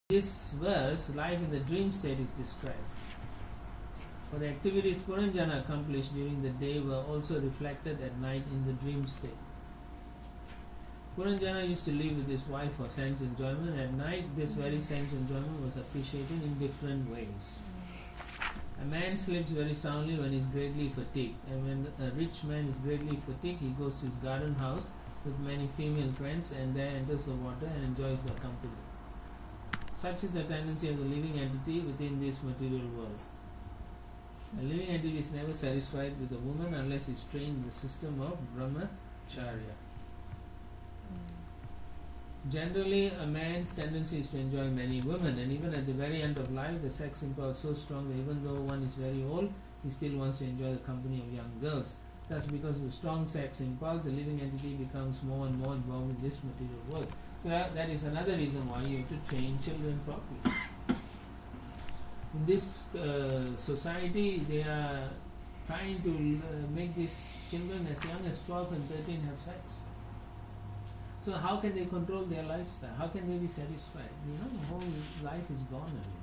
this verse, life in the dream state is described. For the activities Puranjana accomplished during the day were also reflected at night in the dream state. Puranjana used to live with his wife for sense enjoyment. At night, this very sense enjoyment was appreciated in different ways. A man sleeps very soundly when he is greatly fatigued, and when a rich man is greatly fatigued, he goes to his garden house with many female friends and there enters the water and enjoys their company. Such is the tendency of the living entity within this material world. A living entity is never satisfied with a woman unless he is trained in the system of brahmacharya. Generally, a man's tendency is to enjoy many women, and even at the very end of life, the sex impulse is so strong that even though one is very old, he still wants to enjoy the company of young girls. Thus, because of the strong sex impulse, the living entity becomes more and more involved in this material world. So that is another reason why you have to train children properly. In this society, they are trying to make these children as young as 12 and 13 have sex. So how can they control their lifestyle? How can they be satisfied? The whole life is gone already.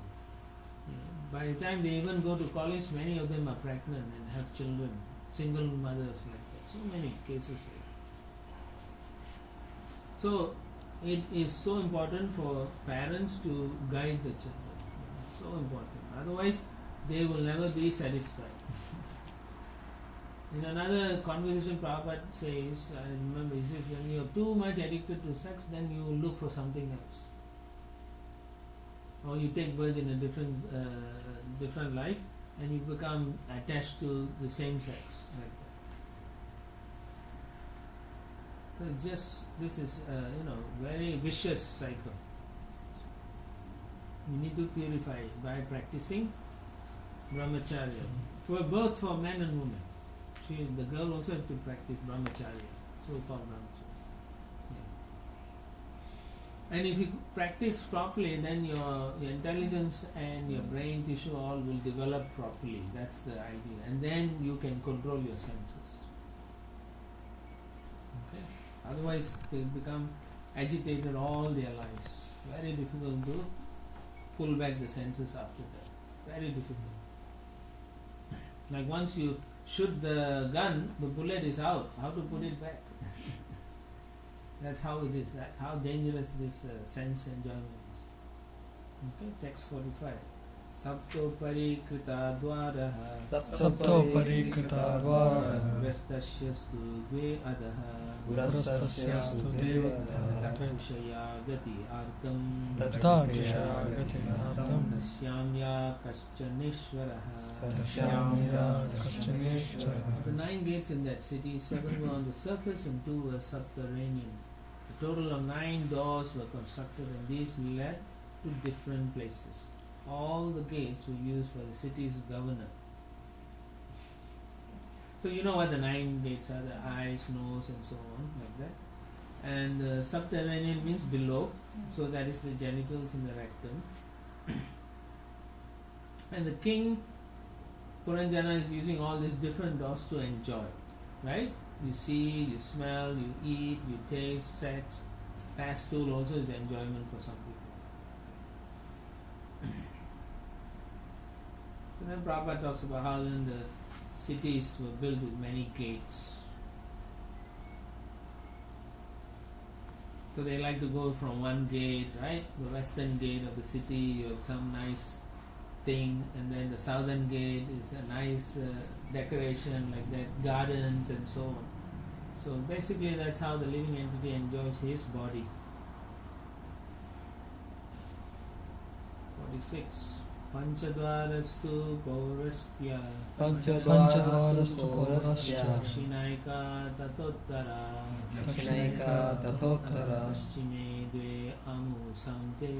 By the time they even go to college, many of them are pregnant and have children, single mothers like that. So many cases. So it is so important for parents to guide the children. So important. Otherwise, they will never be satisfied. In another conversation, Prabhupada says, I remember, he says, when you are too much addicted to sex, then you will look for something else. Or you take birth in a different life, and you become attached to the same sex, like that. So it's just, this is, very vicious cycle. You need to purify it by practicing brahmacharya, for both for men and women. The girl also has to practice brahmacharya, so-called brahmacharya. And if you practice properly, then your intelligence and your brain tissue all will develop properly. That's the idea. And then you can control your senses. Okay? Otherwise, they become agitated all their lives. Very difficult to pull back the senses after that. Very difficult. Like once you shoot the gun, the bullet is out. How to put it back? That's how it is. That's how dangerous this sense enjoyment is. Okay, text 45. Sapto parikrita dvaraha Sapto parikrita dvaraha Vrastasyastu dve adaha Vrastasyastu devadaha Takshaya gati artam Takshaya gati artam Nasyamya kaschaneshvaraha Kashyamya Kashaneshvara. The 9 gates in that city, 7 were on the surface and 2 were subterranean. A total of 9 doors were constructed, and these led to different places. All the gates were used for the city's governor. So you know what the 9 gates are, the eyes, nose and so on, like that. And subterranean means below, so that is the genitals in the rectum. And the king Puranjana is using all these different doors to enjoy, right? You see, you smell, you eat, you taste, sex. Pastule also is enjoyment for some people. So then Prabhupada talks about how then the cities were built with many gates. So they like to go from one gate, right? The western gate of the city, you have some nice thing, and then the southern gate is a nice decoration like that, gardens and so on. So basically that's how the living entity enjoys his body. 46. Panchadvarastu Paurastya Panchadvarastu Paurastya Dakshinayika Tatottara Dakshinayika Tatottara Paschime Dve Amusante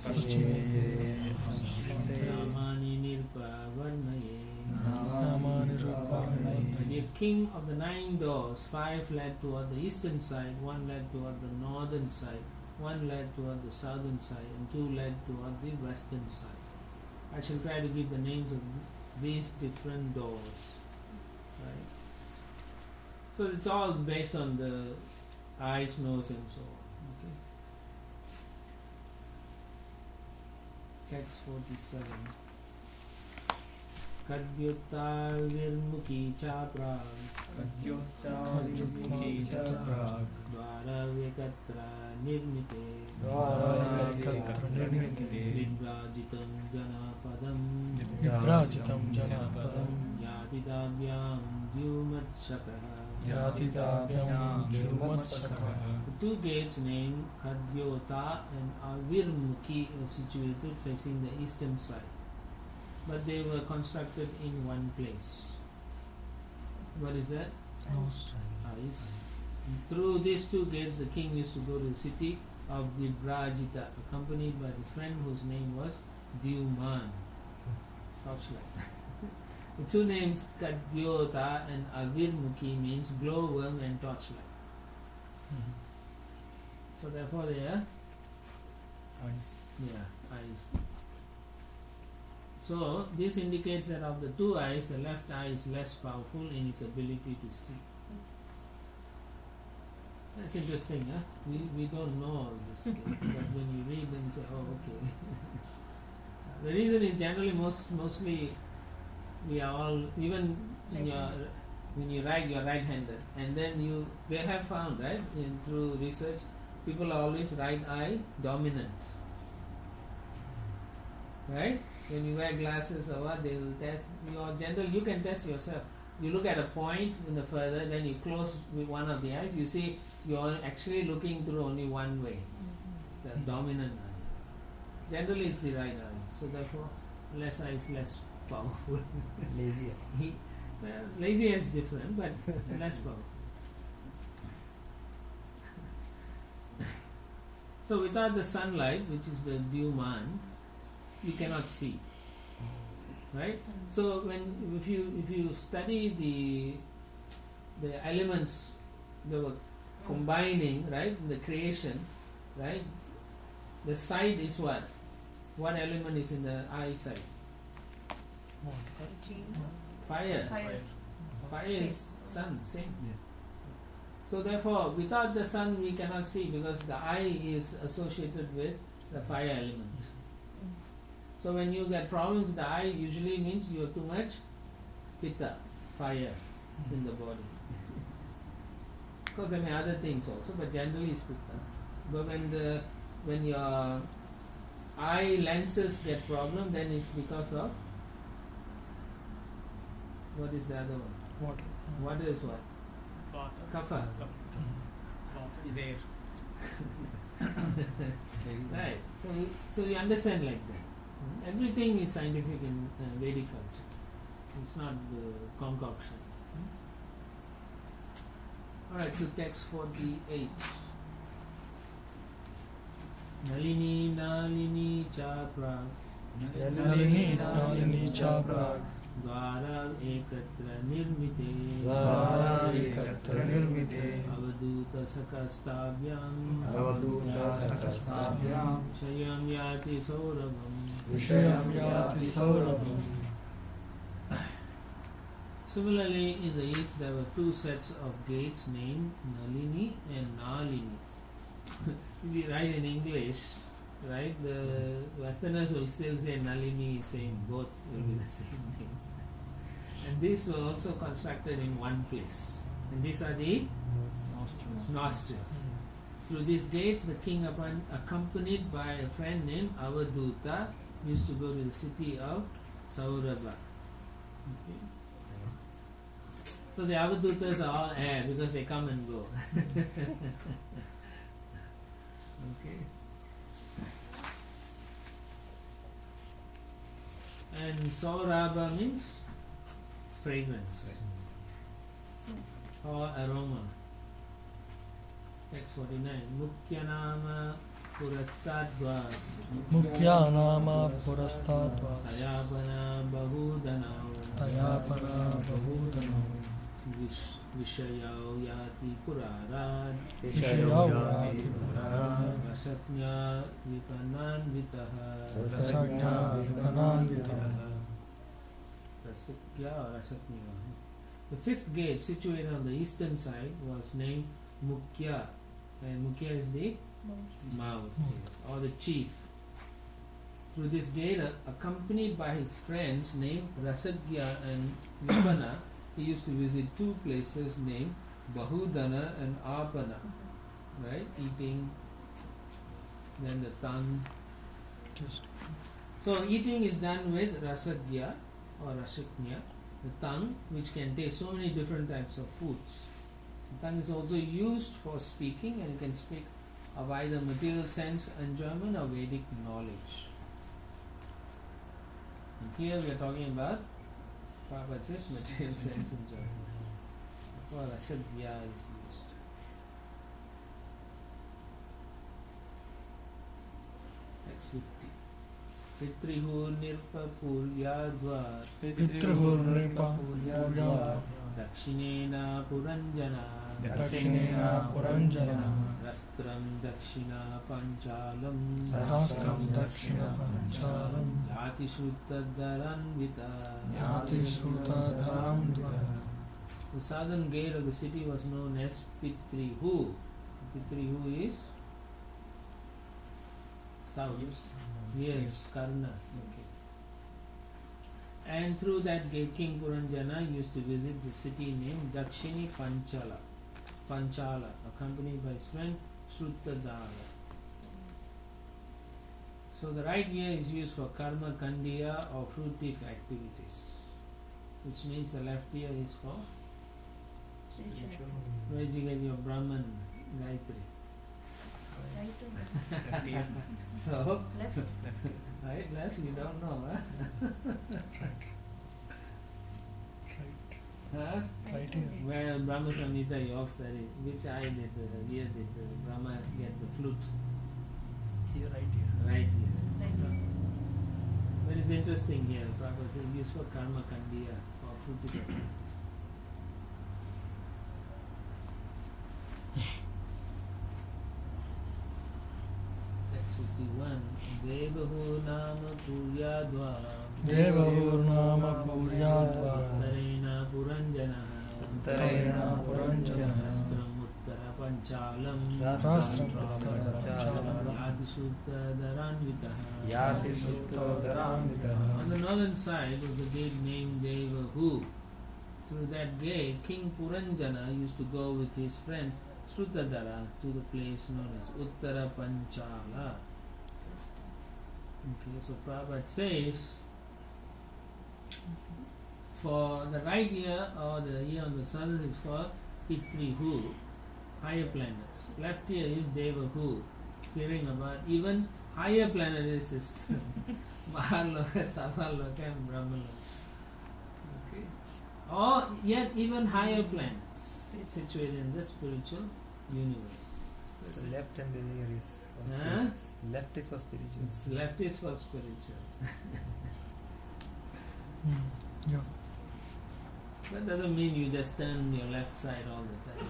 Paschime Dve Ramani Nirpa Varnaye. Namani Ruparnaye. And the king of the 9 doors, 5 led toward the eastern side, 1 led toward the northern side, 1 led toward the southern side, and 2 led toward the western side. I shall try to give the names of these different doors. Right? So it's all based on the eyes, nose and so on. Okay? Text 47. Kadyutta virmukhi cha prag dvara vikatra nirmite vibrajitam janapadam yatidabhyam dyumatshakah. The two gates named Kadyota and Avirmukhi were situated facing the eastern side, but they were constructed in one place. What is that? Ice. Through these two gates, the king used to go to the city of Vibrajita, accompanied by the friend whose name was Dyuman. Torchlight. The two names Kadyota and Avirmukhi means glowworm and torchlight. So therefore they are eyes. So this indicates that of the two eyes, the left eye is less powerful in its ability to see. That's interesting, huh? We don't know all this, but when you read then you say, oh, okay. The reason is generally mostly we are all, even in when you write, you are right-handed, and then they have found, right, through research, people are always right eye dominant, right? When you wear glasses or what, they will test your general. You can test yourself. You look at a point in the further, then you close with one of the eyes. You see, you are actually looking through only one way, the dominant eye. Generally, it's the right eye. So therefore, less eye is less powerful. Lazy. Well, lazy is different, but less powerful. So without the sunlight, which is the Dyuman, you cannot see, right? So if you study the elements that were combining, right, in the creation, right, the side is what? What element is in the eye side? Fire. Fire is sun, same. Yeah. So therefore, without the sun we cannot see, because the eye is associated with the fire element. So when you get problems with the eye, usually means you have too much pitta, fire, in the body. Of course there may be other things also, but generally it's pitta. But when your eye lenses get problem, then it's because of, what is the other one? Water. Water is what? Kapha. Is air. Right. So you understand like that. Everything is scientific in Vedic culture. It's not concoction. Alright, so text 48. Nalini Nalini Chapra Nalini Chapra Dvara Ekatra Nirmite Avaduta Sakastabhyam Shayam Yati Saurabham. Similarly, in the east there were two sets of gates named Nalini and Nalini. We write in English, right? The Westerners will still say Nalini, same, both will be the same thing. And these were also constructed in one place. And these are the nostrils. Through these gates, the king, accompanied by a friend named Avaduta, used to go to the city of Saurabha. Okay. So the Avadutas are all air because they come and go. Okay. And Saurabha means fragrance or aroma. Text 49. Mukyanama Purastadvas Mukyanama Purastadvas Tayapana Bahudana Vishayau Yati Purarad Rasatnya Vipananvitaha Rasatnya. The fifth gate, situated on the eastern side, was named Mukya, and Mukya is the mouth or the chief. Through this gate, accompanied by his friends named Rasagya and Vipana, he used to visit two places named Bahudana and Apana. Right? Eating, then the tongue. Just So eating is done with Rasagya or Rasaknya, the tongue, which can taste so many different types of foods. The tongue is also used for speaking, and you can speak of either material sense enjoyment or Vedic knowledge. And here we are talking about Prabhupada says material sense enjoyment. For Rasagya is used. Next 50. Pitrihu nirpapuryadva Pitrahurnipapurya Dakshinena Puranjana Dakshinena Puranjana Rastram Dakshina Panchalam Rastram Dakshina Panchalam Yati Sruttadaranvita Yati Sutadharam Dvara. The southern gate of the city was known as Pitrihu. Pitrihu is south. Yes, Karna. Okay. And through that gate, King Puranjana used to visit the city named Dakshini Panchala, accompanied by his friend Sruttadara. So the right ear is used for karma kandiya or fruitive activities, which means the left ear is for where did you get your Brahman Gayatri? So Left. right, left, you don't know, huh? Huh? Right here. Where Brahma Samhita you all studied, which eye did the ear did the Brahma get the flute? Here, right here. Right ear. Right. But it's interesting here, Prabhupada says used for karma kandiya or fruitive activities. Text 51. Devahu nama puryadva Devahurnama Puryadva Tarena Puranjana Tarena Puranjana Rastram Uttara Panchalam Rastram Uttara Panchalam Yati Sutta Dharanvita. Yati Sutadharamita. On the northern side was the gate named Devahu. Through that gate, King Puranjana used to go with his friend Sruttadara to the place known as Uttara Panchala. Okay, so Prabhupada says for the right ear or the ear on the southern is called Pitrihu, higher planets. Left ear is Devahu, hearing about even higher planetary system. Mahaloka, Tapaloka and Brahmaloka. Okay. Or yet even higher planets situated in the spiritual universe. So left and the rear is for Huh? spiritual. Left is for spiritual. It's left is for spiritual. Yeah. That doesn't mean you just turn your left side all the time.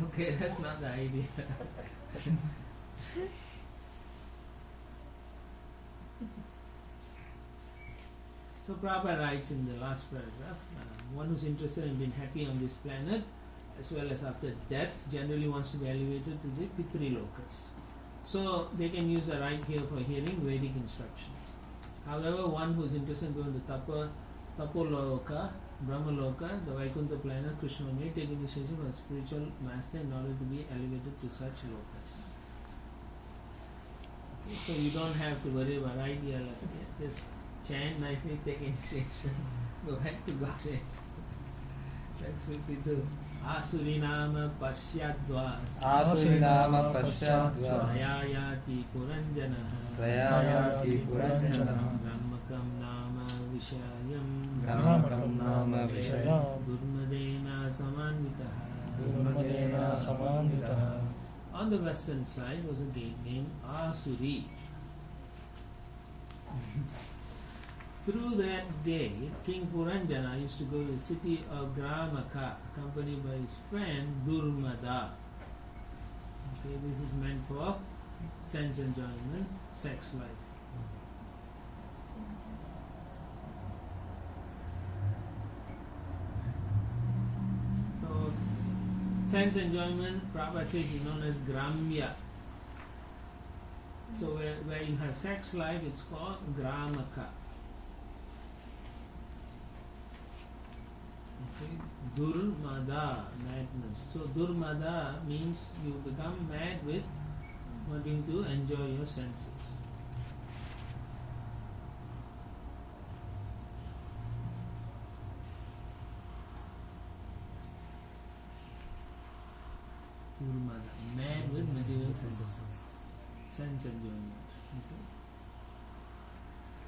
Okay, that's not the idea. So Prabhupada writes in the last paragraph, one who's interested in being happy on this planet as well as after death generally wants to be elevated to the Pitri Lokas. So they can use the right ear for hearing Vedic instructions. However, one who's interested in going to Tapoloka, Brahmaloka, the Vaikuntha planet, Krishna may take initiation from a spiritual master in order to be elevated to such lokas. Okay, so you don't have to worry about right ear, left ear. Just chant nicely, take initiation, go back to Godhead. That's 52. Asurinama Pashyadva Asurinama Paschadva Ayayati Puranjanaha Trayayati Puranjanaha Brahmakam Nama Vishayam Brahmakam Nama Vishayam Durmadena Samanvitaha. Durmadena Samanvitaha. On the western side was a gate named Asuri. Through that gate, King Puranjana used to go to the city of Gramaka, accompanied by his friend Durmada. Okay, this is meant for sense enjoyment, sex life. So, sense enjoyment, Prabhupada says, is known as Gramya. So where you have sex life, it's called gramaka. Okay. Durmada, madness. So durmada means you become mad with wanting to enjoy your senses. Durmada, mad with material senses, sense enjoyment. Okay.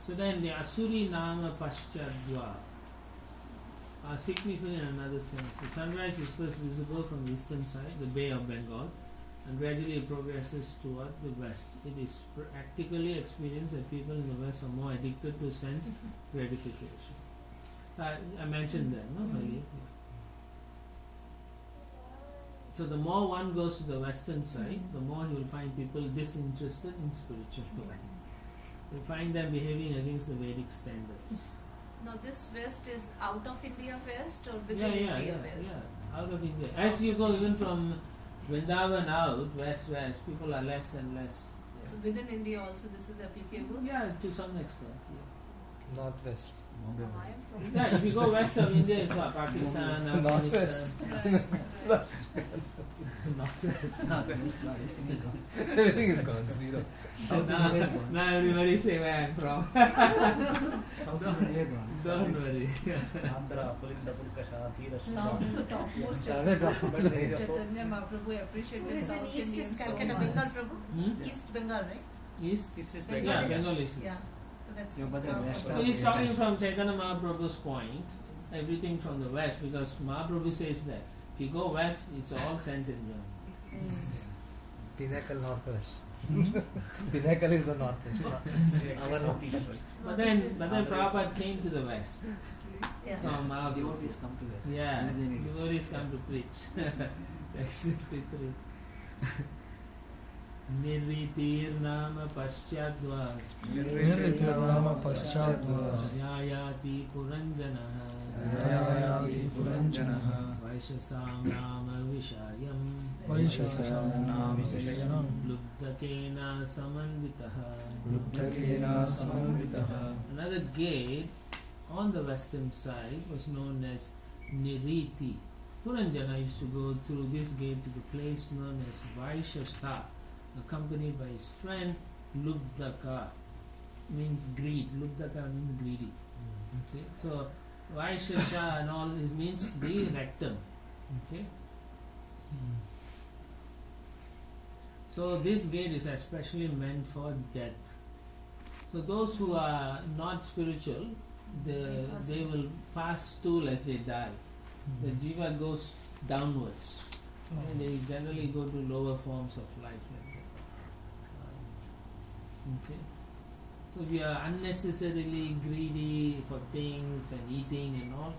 So then the Asuri Nama Paschadva are significant in another sense. The sunrise is first visible from the eastern side, the Bay of Bengal, and gradually it progresses toward the west. It is practically experienced that people in the west are more addicted to sense gratification. I mentioned that, no? Earlier. So the more one goes to the western side, the more you will find people disinterested in spiritual life. You find them behaving against the Vedic standards. Now this west is out of India west or within India west? Yeah, out of India. As you go even from Vrindavan out, west, people are less and less. Yeah. So within India also this is applicable? Yeah, to some extent. Yeah. Northwest. I am from Yeah, if you go west of India, it's what, Pakistan, Northwest. Northwest. Everything is gone. Zero. Now everybody say where I'm from. South India gone. Don't worry. Andhra, Pulinda, Pulkasha, Theera, South to topmost. Chaitanya Mahaprabhu appreciated South Indians so Calcutta, much. Bengal, Prabhu? Hmm? East Bengal, right? East? This is Bengal. Yeah, Bengal is Yeah. east. So that's Yeah, but the west So he's talking from Chaitanya Mahaprabhu's point, everything from the west, because Mahaprabhu says that if you go west, it's all sense enjoyment. Pinnacle Northwest. Pinnacle is the Northwest. our northeast. But then Prabhupada came to the west. yeah. From Mahaprabhu. Devotees come to west. Yeah, And then devotees come to preach. That's 53. Nirvitirnama paschadva Nirvitirnama paschadva Jayati puranjanaha Jayati puranjanaha Vaishasam nama vishayam Vaishasam Vishayam Lubdakena samanditaha. Lubdakena samanditaha. Another gate on the western side was known as Niriti. Puranjana used to go through this gate to the place known as Vaishasa, accompanied by his friend Lubdaka, means greed. Lubdaka means greedy. Okay, so Vaishasa and all it means the rectum. Okay, so this gate is especially meant for death. So those who are not spiritual, they will pass stool as they die. The jiva goes downwards, and they generally go to lower forms of life like that. Okay. So if you are unnecessarily greedy for things and eating and all,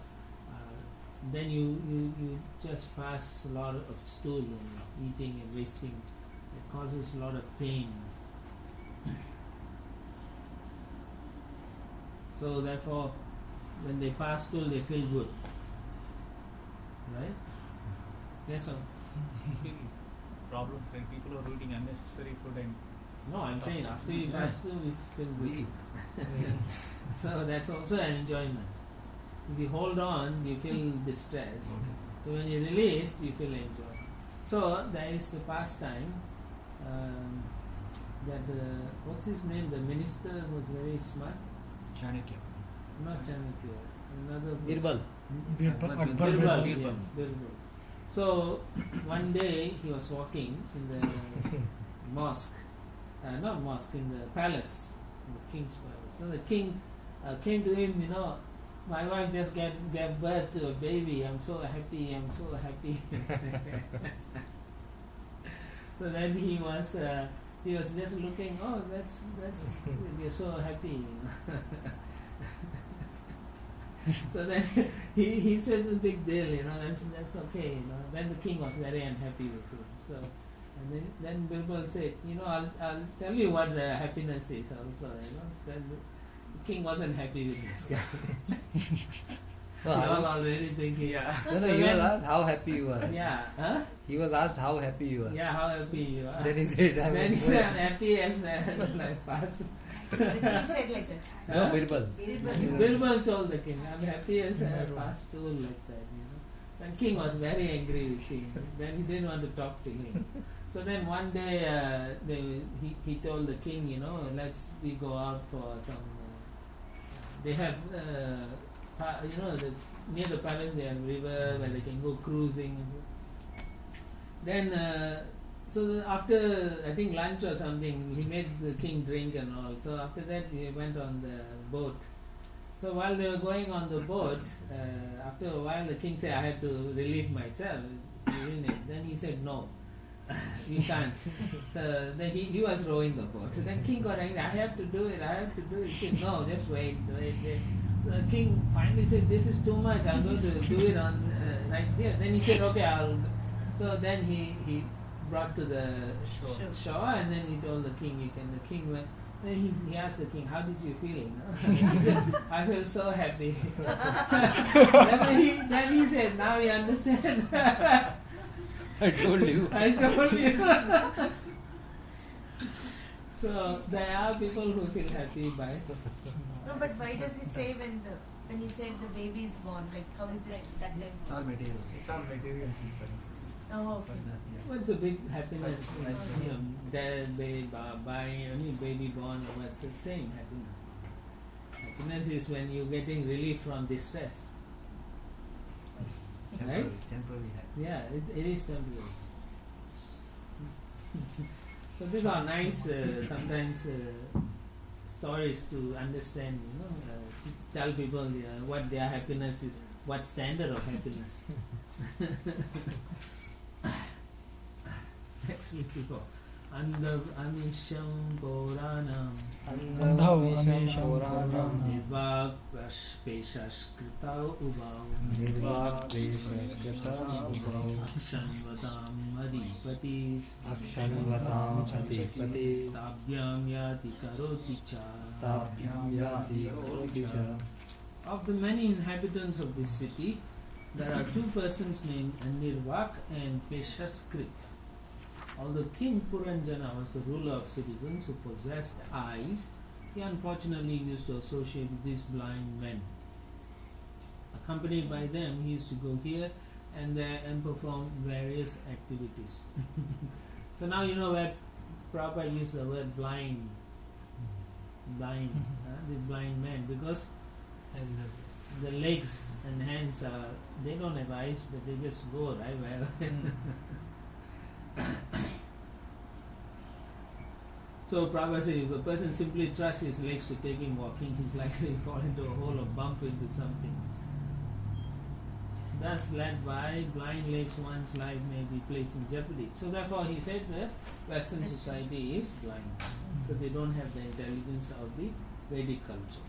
then you just pass a lot of stool and eating and wasting. It causes a lot of pain. So therefore, when they pass stool, they feel good. Right? Yes or Problems when people are eating unnecessary food and no? I'm saying after you pass through, it feels good. So that's also an enjoyment. If you hold on, you feel distress. So when you release, you feel enjoy. So there is a pastime that what's his name? The minister was very smart. Chanakya. Not Chanakya. Another. Birbal. Akbar Birbal. Birbal. Yes, Birbal. So one day he was walking in the mosque, not mosque, in the palace, in the king's palace. So the king came to him, my wife just gave birth to a baby. I'm so happy. So then he was just looking. Oh, that's we're so happy. So then he said a big deal, that's okay, Then the king was very unhappy with him. So and then Birbal said, I'll tell you what happiness is also, So the king wasn't happy with this guy. No, You I all was- already thinking. Yeah. No, So he was then- asked how happy you are. Yeah, huh? He was asked how happy you are. Yeah, how happy you are. Then he said, I'm Then he very said, I'm happy as life pass. The king said like that. No, Birbal. Birbal told the king, I'm happy as I passed through like that, you know. And king was very angry with him. Then he didn't want to talk to him. So then one day he told the king, you know, let's we go out for some. They have, you know, near the palace they have river where they can go cruising. Then, so after I think lunch or something, he made the king drink and all. So after that, he went on the boat. So while they were going on the boat, after a while, the king said, "I have to relieve myself." Then he said, "No, you can't." So then he was rowing the boat. So then king got angry. "I have to do it. I have to do it." He said, "No, just wait." So the king finally said, "This is too much. I'm going to do it on right here." Then he said, "Okay, I'll." So then he brought to the shore, and then he told the king, "You can." The king went. Then he asked the king, "How did you feel?" He said, "I felt so happy." then he said, "Now you understand." I told you. I told you. So there are people who feel happy by. No, but why does he say when he said the baby is born? Like how is it that It's all time? material. It's all material people. Oh, okay. What's a big happiness? You know, dad, baby, buying any baby born, or what's the same happiness? Happiness is when you're getting relief from distress. Right? Temporary happy. Yeah, it is temporary. So these are nice, sometimes stories to understand. You know, to tell people what their happiness is, what standard of happiness. Next people. Andamisham Puranam Andhav Amisham Puranam Nirvak Peshashkritau Ubau Akshamvatam Adipati Akshamvatam Adipati Tabhyam Yati Karoti Cha. Tabhyam Yati Karoti. Of the many inhabitants of this city, there are two persons named Nirvak and Peshashkrit. Although King Puranjana was the ruler of citizens who possessed eyes, he unfortunately used to associate with these blind men. Accompanied by them, he used to go here and there and perform various activities. So now you know where Prabhupada used the word blind, these blind men, because the legs and hands they don't have eyes, but they just go right wherever. So Prabhupada says if a person simply trusts his legs to take him walking, he's likely to fall into a hole or bump into something. Thus, led by blind legs, one's life may be placed in jeopardy. So therefore he said that Western society is blind, because they don't have the intelligence of the Vedic culture.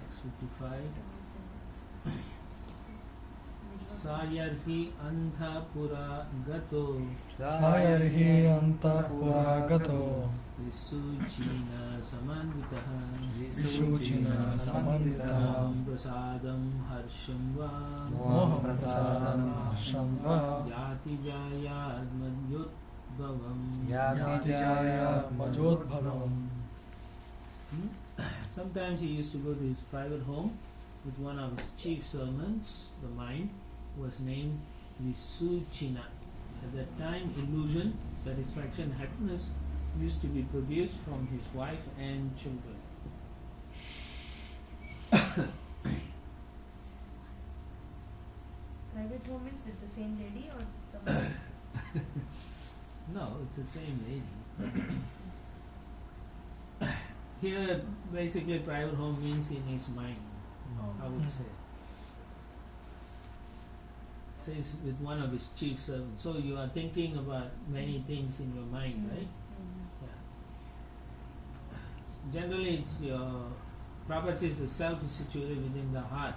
Next 55. Sayarhi Anthapura Gato Sayarhi Antapuragato Visuchina Samanditaha Vishuchina Samanditaha Prasadam Harsham Va Moha Prasadam Shamba Yati Jayad Madhyutbhavam Yatijaya Majodbhavam. Sometimes he used to go to his private home with one of his chief servants. The mind was named Visuchina. At that time, illusion, satisfaction, happiness used to be produced from his wife and children. Private home means with the same lady or someone? No, it's the same lady. Here, basically, private home means in his mind, I would say. Says with one of his chief servants. So you are thinking about many things in your mind, right? Yeah. Generally, it's your Prabhupada says the self is situated within the heart.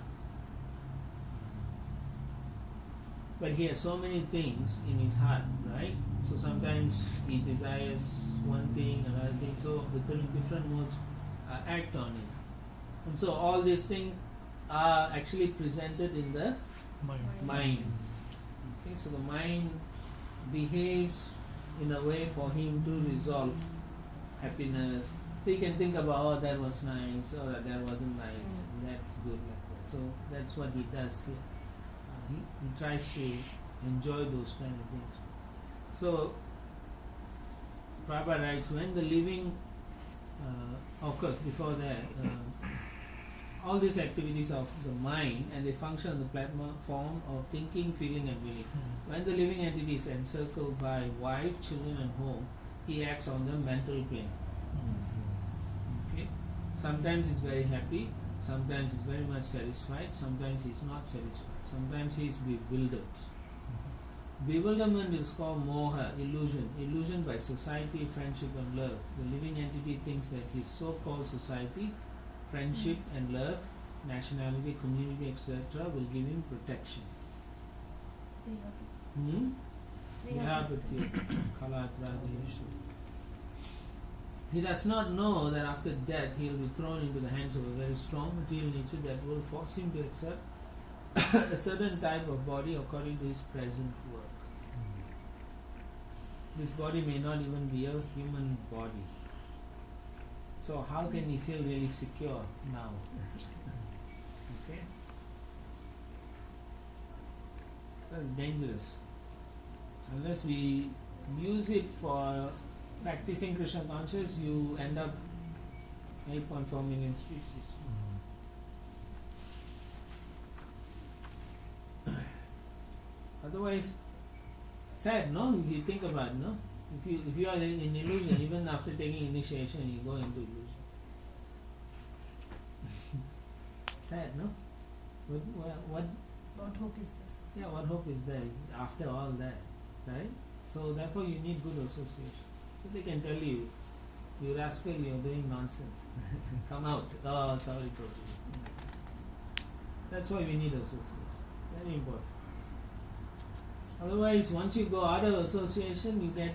but he has so many things in his heart, right? So sometimes he desires one thing, another thing, so the different modes act on it. And so all these things are actually presented in the mind. Okay, so the mind behaves in a way for him to resolve happiness. So you can think about, oh, that was nice, or that wasn't nice, that's good like that. So that's what he does here. He tries to enjoy those kind of things. So Prabhupada writes, when the living occurs before that, all these activities of the mind, and they function on the platform of thinking, feeling and willing. When the living entity is encircled by wife, children and home, he acts on the mental plane. Okay? Sometimes he's very happy, sometimes he's very much satisfied, sometimes he's not satisfied, sometimes he's bewildered. Bewilderment is called moha, illusion. Illusion by society, friendship and love. The living entity thinks that his so-called society, friendship and love, nationality, community, etc. will give him protection. He does not know that after death he will be thrown into the hands of a very strong material nature that will force him to accept a certain type of body according to his present work. This body may not even be a human body. So how can he feel really secure now? Okay? That's dangerous. Unless we use it for practicing Krishna consciousness, you end up 8.4 million species. Otherwise, sad, no? If you think about it, no? If you are in illusion, even after taking initiation, you go into illusion. Sad, no? What hope is there? Yeah, what hope is there after all that, right? So therefore, you need good association. So they can tell you, you rascal, you are doing nonsense. Come out. Oh, sorry, Prabhu. That's why we need association. Very important. Otherwise, once you go out of association, you get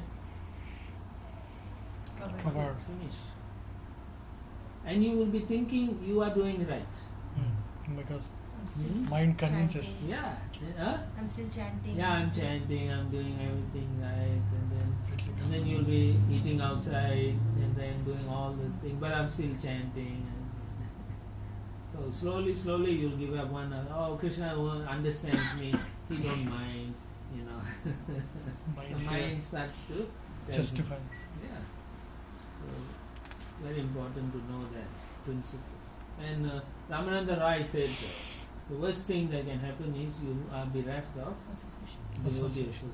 Covered. finished. And you will be thinking you are doing right. Because I'm still mind convinces. Yeah. I'm still chanting. Yeah, I'm chanting, I'm doing everything right, and then you'll be eating outside and then doing all this thing, but I'm still chanting. So slowly you'll give up one. Oh, Krishna understands me. He don't mind. You know, the mind starts to justify. Yeah. So very important to know that principle. And Ramananda Rai said the worst thing that can happen is you are bereft of devotee association.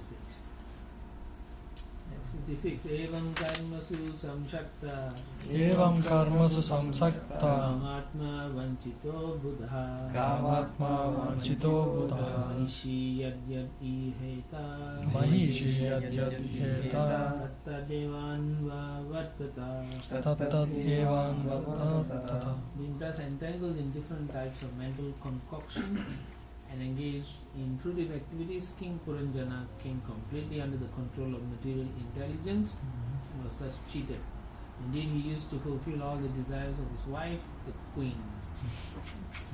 Next 56. Evam karmasu samshakta Evam karmasu samsakta Kamatma vanchito buddha Mahishi yadyad iheta Tatta devan vartata. Being thus entangled in different types of mental concoction and engaged in fruitive activities, King Puranjana came completely under the control of material intelligence and was thus cheated. Indeed, he used to fulfill all the desires of his wife, the queen.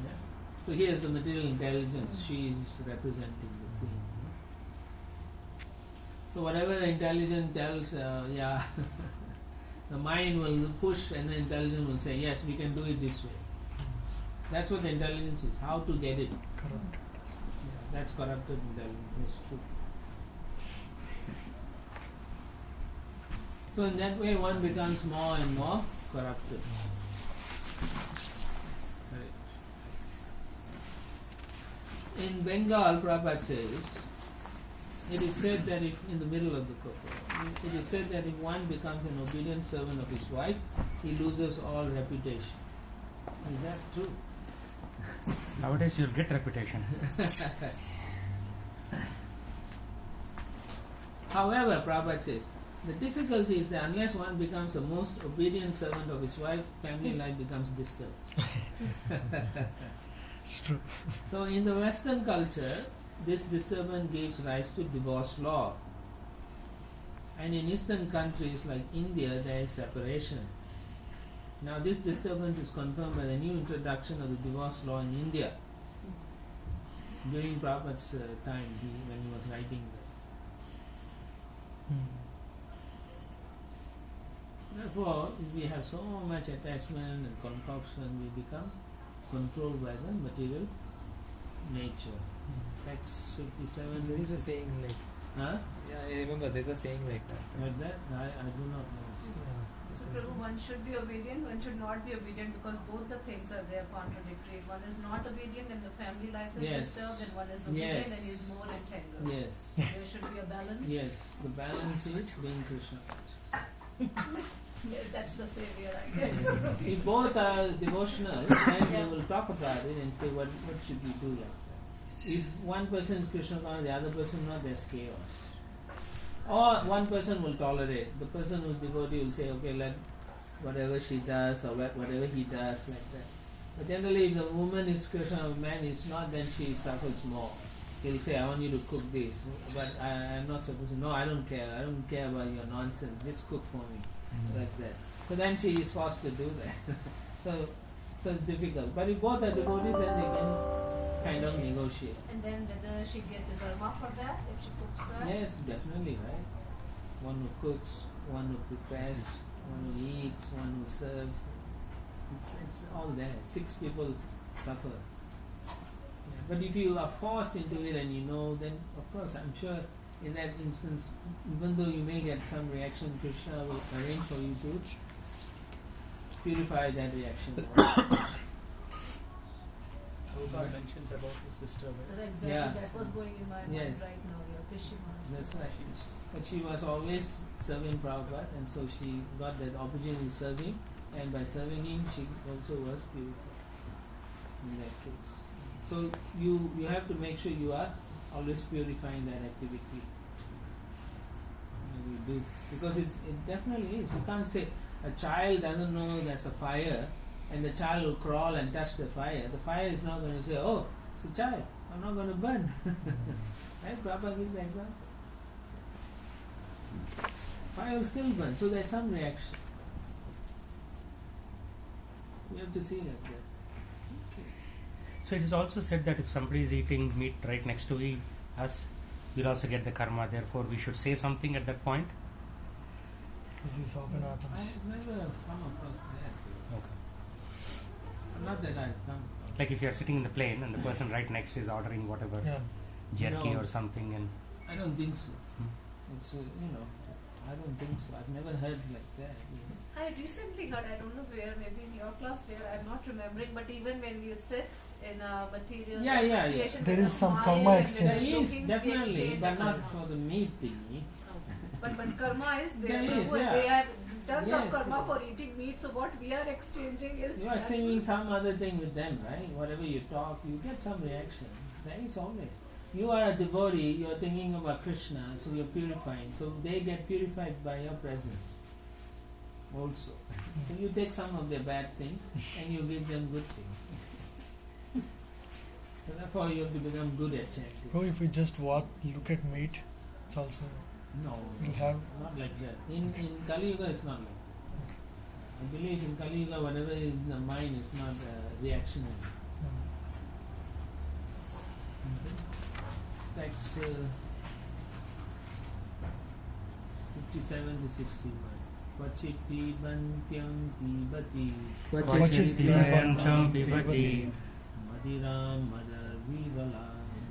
Yeah? So here is the material intelligence. She is representing the queen. So whatever the intelligence tells, the mind will push and the intelligence will say, yes, we can do it this way. That's what the intelligence is, how to get it. Corrupt. Yeah, that's corrupted intelligence, it's true. So in that way one becomes more and more corrupted. Right. In Bengal, Prabhupada says, it is said that if, in the middle of the Kopa, it is said that if one becomes an obedient servant of his wife, he loses all reputation. Is that true? Nowadays you'll get reputation. However, Prabhupada says, the difficulty is that unless one becomes the most obedient servant of his wife, family life becomes disturbed. It's true. So in the Western culture, this disturbance gives rise to divorce law. And in Eastern countries like India, there is separation. Now this disturbance is confirmed by the new introduction of the divorce law in India during Prabhupada's time, when he was writing that. Therefore, if we have so much attachment and concoction, we become controlled by the material nature. Text 57. There is a saying like, Huh? yeah, I remember there's a saying like that. Like that? I do not know. Yeah. So Prabhu, one should be obedient, one should not be obedient, because both the things are there contradictory. One is not obedient and the family life is Yes. disturbed, and one is obedient Yes. and is more entangled. Yes. There should be a balance. Yes. The balance is being Krishna. Yeah, that's the savior, I guess. If both are devotional, then they will talk about it and say what should we do like that. If one person is Krishna conscious, the other person not, there's chaos. Or one person will tolerate. The person who's devotee will say, okay, let whatever she does or whatever he does, like that. But generally, if the woman is Krishna or man is not, then she suffers more. He'll say, I want you to cook this, but I'm not supposed to. No, I don't care. I don't care about your nonsense. Just cook for me, like that. So then she is forced to do that. so it's difficult. But if both are devotees, then they can kind of negotiate. And then whether she gets the karma for that, if she cooks that? Yes, definitely, right? One who cooks, one who prepares, one who eats, one who serves. It's all there. 6 people suffer. Yeah. But if you are forced into it and you know, then of course I'm sure in that instance, even though you may get some reaction, Krishna will arrange for you to purify that reaction. Prabhupada mentions about his sister, right? Exactly, Yeah. that was going in my mind Yes. right now. Yeah, Krishna. That's right. But she was always serving Prabhupada, and so she got that opportunity to serve him, and by serving him, she also was purified in that case. So you have to make sure you are always purifying that activity. You do, because it definitely is. You can't say a child doesn't know there's a fire, and the child will crawl and touch the fire. The fire is not going to say, oh, it's a child, I'm not going to burn. Right? Prabhupada gives the example. Fire will still burn, so there's some reaction. You have to see like that. So it is also said that if somebody is eating meat right next to us, we'll also get the karma. Therefore, we should say something at that point. This is often happens. I've never come across that. Okay. Not that I've come across. Like if you are sitting in the plane and the person right next is ordering whatever Yeah. jerky No. or something, and I don't think so. It's I don't think so. I've never heard like that. I recently heard, I don't know where, maybe in your class where, I'm not remembering, but even when you sit in a material Yeah. association, There with is a some smile karma and exchange. There with a is, looking, we definitely, exchange but a not karma. for the meat thingy. But karma is there, There is, Prabhu, and yeah. they are tons of Yes. karma for eating meat, so what we are exchanging is You are exchanging some other thing with them, right? Whatever you talk, you get some reaction. There is always. You are a devotee, you are thinking about Krishna, so you are purifying. So they get purified by your presence also. So you take some of their bad things and you give them good things. So therefore you have to become good at chanting. Bro, if we just look at meat, it's also No, we'll have. not like that. In Kali Yuga it's not like that. I believe in Kali Yuga whatever is in the mind is not reactionary. Text 57 to 61. Kvachit pibantyam pibati Kvachit pibantyam pibati Madiram madavivala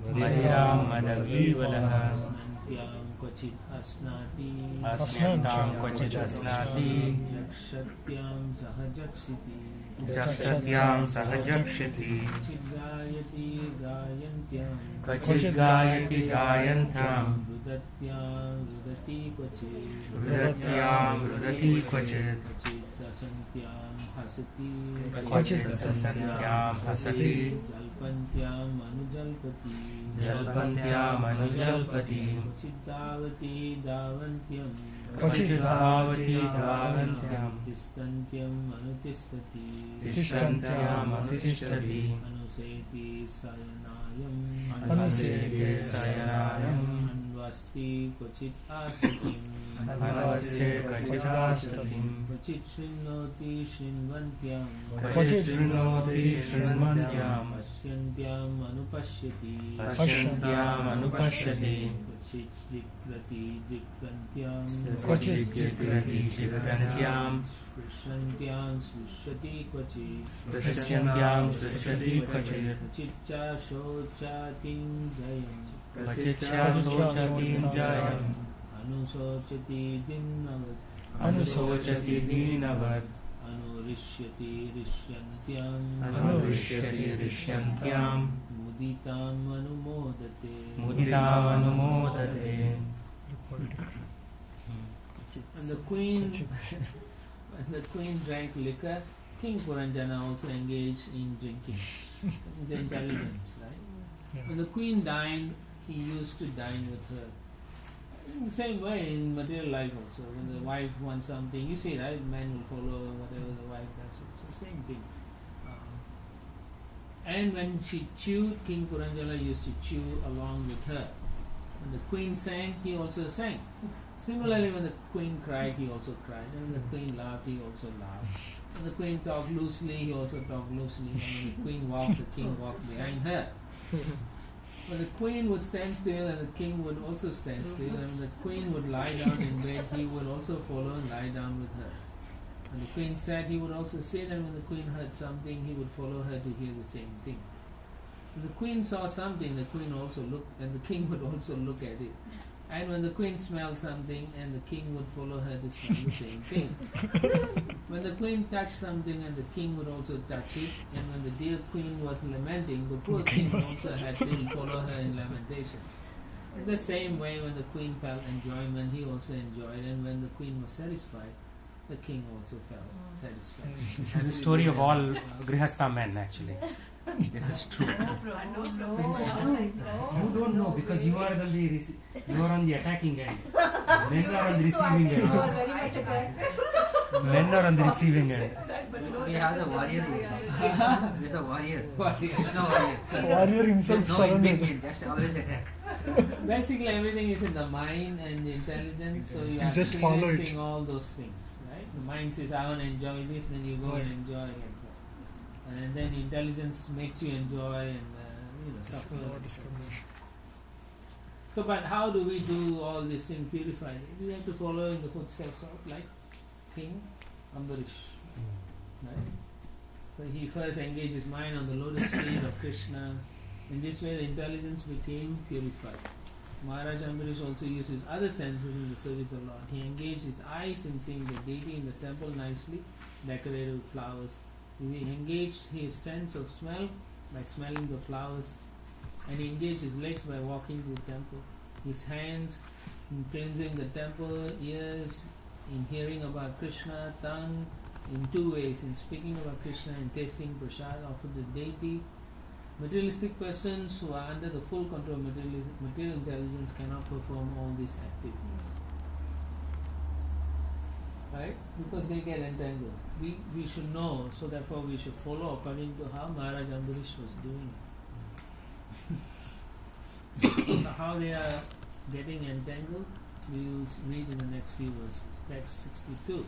Madiram madavivala Asnantyam kvachit asnati Asnantyam kvachit asnati Jakshatyam sahajakshiti Jakshatyam sahajakshiti Kvachit gayati gayantyam Kvachit gayati gayantyam Rudatyam rudati kvachit Rudatyam rudati kvachit Kvachit dasantyam hasati Kvachit dasantyam hasati Jalpantyam anujalpati Jalpantyam anujalpati Kvachit davati davantyam Kvachit davati davantyam Tistantyam anutistati Tishtantyam anutishthati Anuseti sayanayam Anusete Sayanayam Anvasti Kvachit Asatim Anvaste Kachitastatim Kvachit Srinoti Srinvantyam Kvachit Srinoti Srinvantyam Pasyantyam Anupashyati Pasyantyam Anupashyati Kvachit Jikrati Jikrantyam Kvachit Jikrati Jikrantyam Sprishantyam Srishyati Kvachit Sprisyantyam Srishyati Kvachit Kvachitcha Shochatim Jayam Kvachitcha Sochatim Jayam Anusochati Dinnavat Anusochati Dinavat Anurishyati Rishyantyam Anurishyati Rishyantyam Muditam Anumodate Muditam Anumodate. And the queen drank liquor. King Puranjana also engaged in drinking. His intelligence, right? Yeah. When the queen dined, he used to dine with her. In the same way in material life also, when the wife wants something, you see, right? Man will follow whatever the wife does. It's the same thing. And when she chewed, King Puranjana used to chew along with her. When the queen sang, he also sang. Similarly, when the queen cried, he also cried. And when the queen laughed, he also laughed. When the queen talked loosely, he also talked loosely. And when the queen walked, the king walked behind her. When the queen would stand still and the king would also stand still, and when the queen would lie down in bed, he would also follow and lie down with her. When the queen sat, he would also sit, and when the queen heard something, he would follow her to hear the same thing. When the queen saw something, the queen also looked, and the king would also look at it. And when the queen smelled something, and the king would follow her to smell the same thing. When the queen touched something, and the king would also touch it. And when the dear queen was lamenting, the poor king also had to follow her in lamentation. In the same way, when the queen felt enjoyment, he also enjoyed. And when the queen was satisfied, the king also felt satisfied. This is the story of all Grihastha men actually. This is true. No, This is true. You don't know because you are on the you are on the attacking end. Men are on the receiving You are end. very much attacked. Men are on the receiving end. We have the warrior. We have the warrior. Warrior. Krishna warrior. Warrior himself No in surrendered. between, just always attack. Basically, everything is in the mind and the intelligence, so you are just follow it. experiencing all those things, right? The mind says, I want to enjoy this, then you go and enjoy like that. And then intelligence makes you enjoy and suffer. No discrimination. So, but how do we do all these things purified? We have to follow in the footsteps of like King Ambarish, right? So he first engaged his mind on the lotus feet of Krishna. In this way, the intelligence became purified. Maharaj Ambarish also used his other senses in the service of the Lord. He engaged his eyes in seeing the deity in the temple nicely decorated with flowers. He engaged his sense of smell by smelling the flowers, and he engaged his legs by walking to the temple, his hands in cleansing the temple, ears in hearing about Krishna, tongue in two ways, in speaking about Krishna and tasting prasad offered to the deity. Materialistic persons who are under the full control of material intelligence cannot perform all these activities. Right? Because they get entangled. We should know, so therefore we should follow according to how Maharaj Ambarish was doing. So how they are getting entangled, we will read in the next few verses. Text 62.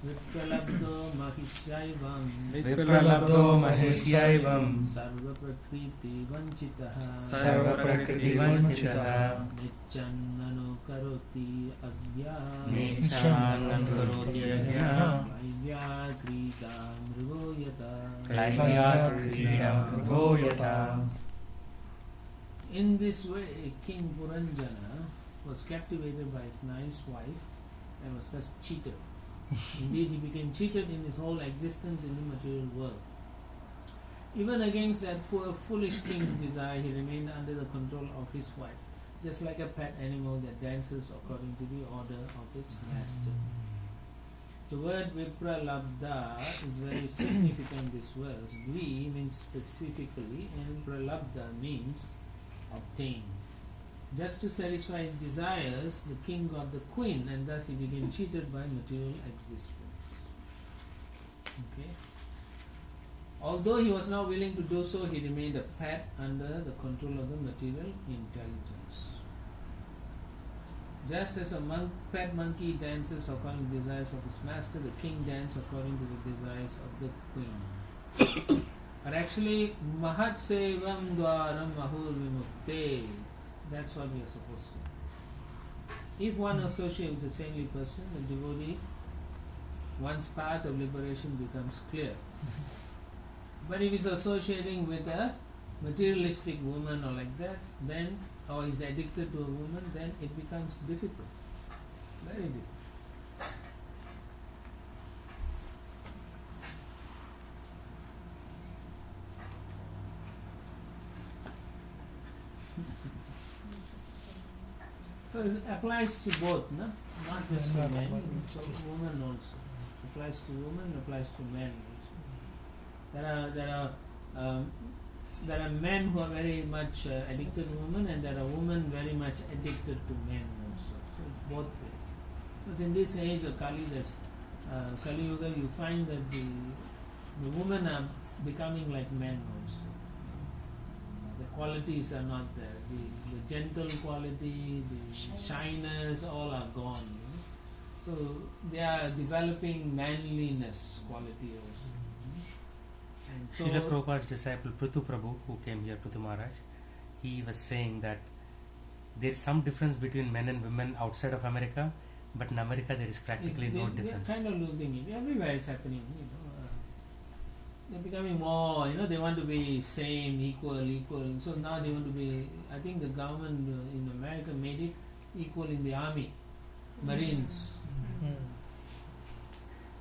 Vipralabdo mahishyaivam Vipralabdo mahesyaivam sarva prakriti vanchitaha sarva prakriti vanchitaha niccannano karoti adya Niccannam karoti adya Vaivya krita mrigo yata. Laivya krida mrigo yata. In this way, King Puranjana was captivated by his nice wife and was thus cheated. Indeed, he became cheated in his whole existence in the material world. Even against that poor foolish king's desire, he remained under the control of his wife, just like a pet animal that dances according to the order of its master. The word Vipralabdha is very significant in this verse. Vi means specifically and Pralabdha means obtain. Just to satisfy his desires, the king got the queen and thus he became cheated by material existence. Okay. Although he was not willing to do so, he remained a pet under the control of the material intelligence. Just as a pet monkey dances according to the desires of his master, the king dances according to the desires of the queen. But actually, Mahat Sevam Dwaram Ahur Vimukte. That's what we are supposed to. If one associates with a saintly person, the devotee, one's path of liberation becomes clear. But if he's associating with a materialistic woman or like that, then, or is addicted to a woman, then it becomes difficult. Very difficult. So it applies to both, no? Not just to men, so women also. Applies to women, applies to men also. There are men who are very much addicted to women, and there are women very much addicted to men also. So it's both ways. Because in this age of Kali, Kali Yuga, you find that the women are becoming like men also. The qualities are not there. The gentle quality, the shyness, all are gone. So they are developing manliness quality also. And so Srila Prabhupada's disciple Prithu Prabhu, who came here, Prithu Maharaj, he was saying that there is some difference between men and women outside of America, but in America there is practically no difference. They are kind of losing it. Everywhere it's happening. They're becoming more, they want to be same, equal. So now they want to be, I think the government in America made it equal in the army, Marines.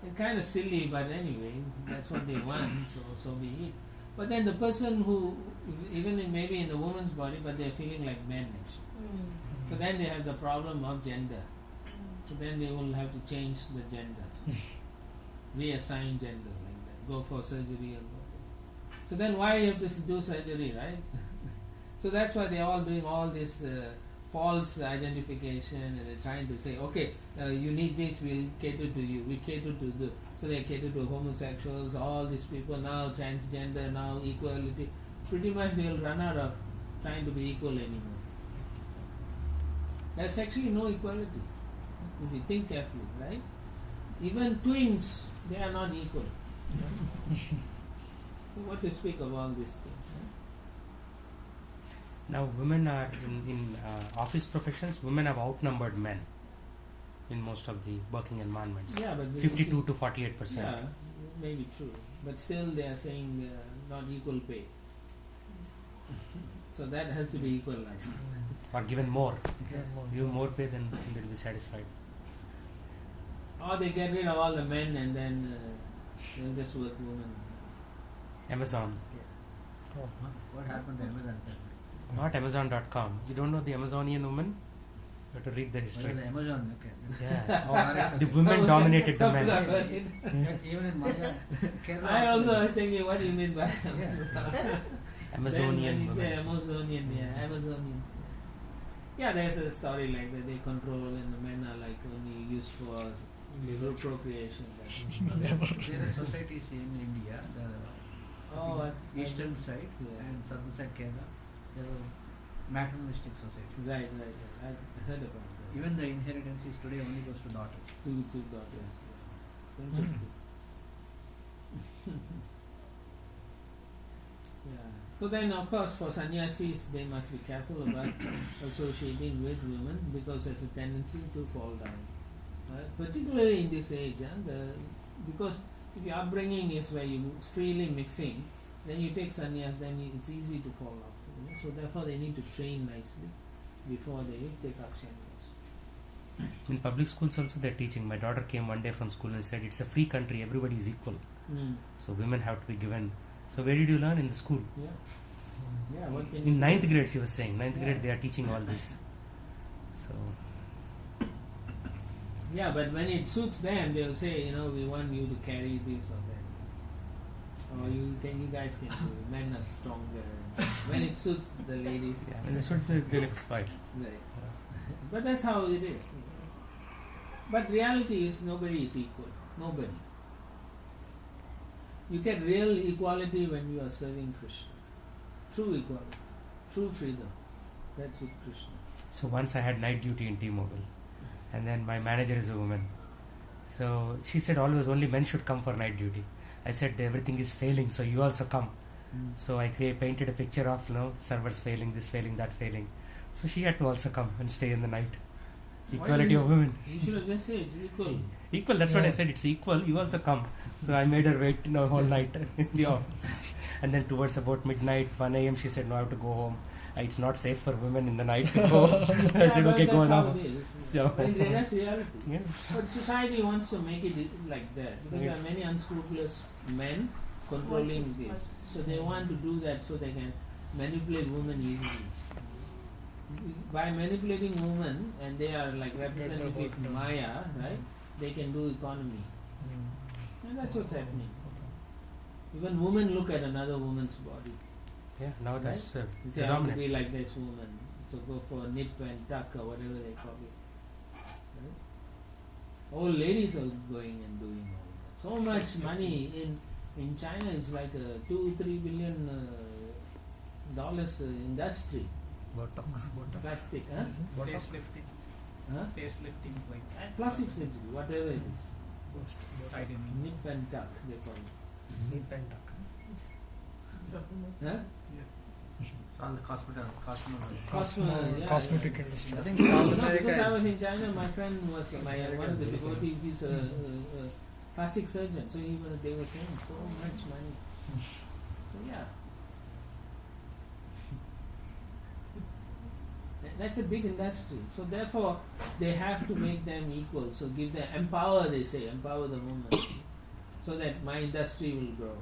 It's kind of silly, but anyway, that's what they want, so be it. But then the person who, even maybe in the woman's body, but they're feeling like men actually. So then they have the problem of gender. So then they will have to change the gender, reassign gender. Go for surgery and all. So then why you have to do surgery, right? So that's why they're all doing all this false identification, and they're trying to say, okay, you need this, we'll cater to you, we cater to the, so they cater to homosexuals, all these people, now transgender, now equality. Pretty much they'll run out of trying to be equal anymore. There's actually no equality, if you think carefully, right? Even twins, they are not equal. So what to speak of all these things? Now women are in office professions, women have outnumbered men in most of the working environments. Yeah, but 52 to 48%. Yeah, maybe true. But still they are saying not equal pay. So that has to be equalized. Or given more. Give more pay, then they'll be satisfied. Or they get rid of all the men and then they'll just work women. Amazon. What happened to Amazon? Not Amazon.com. You don't know the Amazonian woman? You have to read the history. Amazon, okay. Yeah. The women dominated the men. Even in Maya, Kerala. I also was thinking, what do you mean by Amazonian when you say women. Amazonian. Yeah, there's a story like that. They control and the men are like only used for procreation. There are societies in India, the eastern side and southern side Kerala. There are maternalistic society. Right. I heard about that. Even the inheritance is today only goes to daughters. Two daughters. Interesting. Yeah. So then, of course, for sannyasis, they must be careful about associating with women because there's a tendency to fall down. Particularly in this age, because if your upbringing is where you freely mixing, then you take sannyas, then it's easy to fall off. So therefore, they need to train nicely before they take up sannyas. In public schools also they're teaching. My daughter came one day from school and said, it's a free country, everybody is equal. So women have to be given. So where did you learn? In the school? Yeah. What can In 9th grade she was saying. 9th grade they are teaching all this. So yeah, but when it suits them, they'll say, we want you to carry this or that. Or you guys can do it. Men are stronger. When it suits the ladies. yeah, and that's what they'll exploit. Right. But that's how it is. But reality is nobody is equal. Nobody. You get real equality when you are serving Krishna. True equality, true freedom. That's with Krishna. So once I had night duty in T-Mobile, and then my manager is a woman. So she said always only men should come for night duty. I said everything is failing, so you also come. So I painted a picture of servers failing, this failing, that failing. So she had to also come and stay in the night. Equality of women. You should have just said it's equal. Equal, that's what I said, it's equal, you also come. So I made her wait whole night in the office. And then towards about midnight, 1 a.m. she said, no, I have to go home. It's not safe for women in the night to go. I said, okay, go now. So, that's reality. Yeah. But society wants to make it like that. Because there are many unscrupulous men controlling this. So they want to do that so they can manipulate women easily. By manipulating women, and they are like representative Maya, right? They can do economy. And that's what's happening. Even women look at another woman's body. Yeah, now Right? that's They say, I want to be like this woman. So go for nip and tuck or whatever they call it. Right? All ladies are going and doing all that. So much money in China is like a $2-3 billion dollars industry. Plastic, huh? Facelifting. Huh? Facelifting, like And plastic surgery, whatever it is. tightening. Nip and tuck, they call it. Nip and tuck. Huh? It's all the Cosmetic industry. I think No, South because I America. was in China, my friend was one of the devotees, he's a plastic surgeon, so they were saying so much money. So yeah. That's a big industry. So therefore they have to make them equal. So give them empower, they say, empower the woman. So that my industry will grow.